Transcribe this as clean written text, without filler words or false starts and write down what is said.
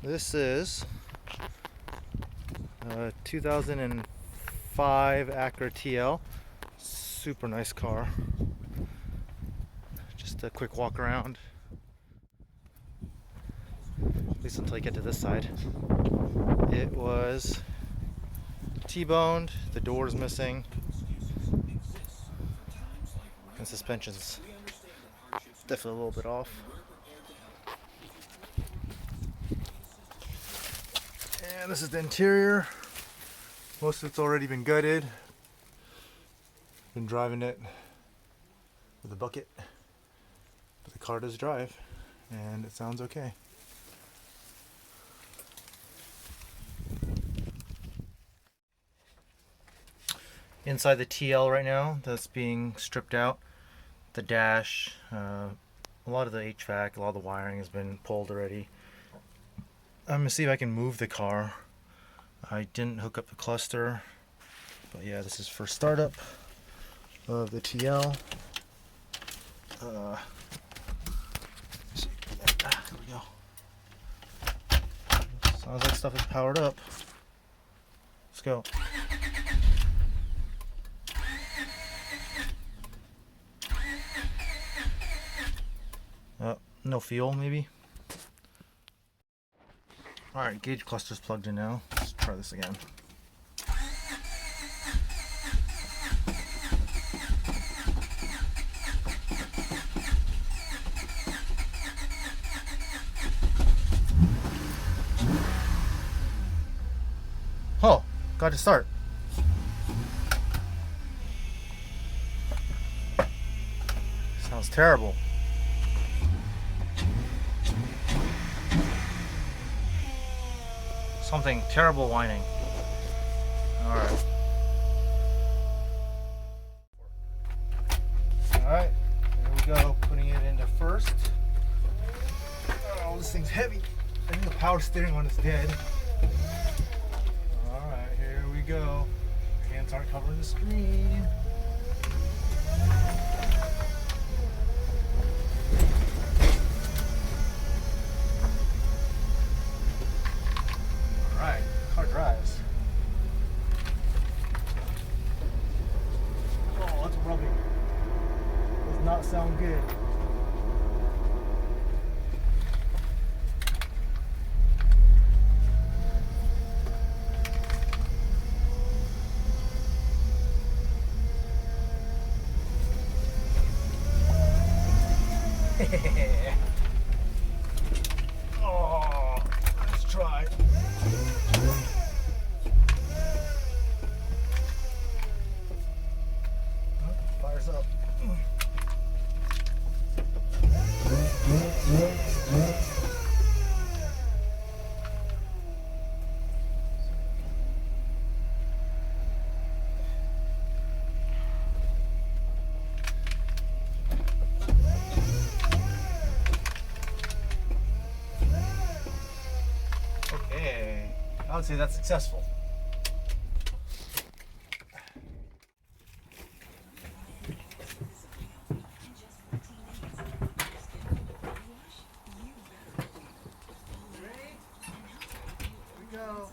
This is a 2005 Acura TL. Super nice car. Just a quick walk around. At least until I get to this side. It was T-boned, the door's missing, and suspension's definitely a little bit off. And this is the interior. Most of it's already been gutted. Been driving it with a bucket, but the car does drive, and it sounds okay. Inside the TL right now, that's being stripped out. The dash, a lot of the HVAC, a lot of the wiring has been pulled already. I'm gonna see if I can move the car. I didn't hook up the cluster, but yeah, this is for startup of the TL. Here we go. Sounds like stuff is powered up. Let's go. No fuel, maybe. Alright, gauge cluster's plugged in now. Let's try this again. Oh, got to start. Sounds terrible. Something terrible whining. Alright. Alright, here we go. Putting it into first. Oh, this thing's heavy. I think the power steering one is dead. Alright, here we go. Hands aren't covering the screen. Alright, car drives. Oh, that's rubbing. Does not sound good. Oh, let's try. Fires up. Okay, I would say that's successful. Here we go.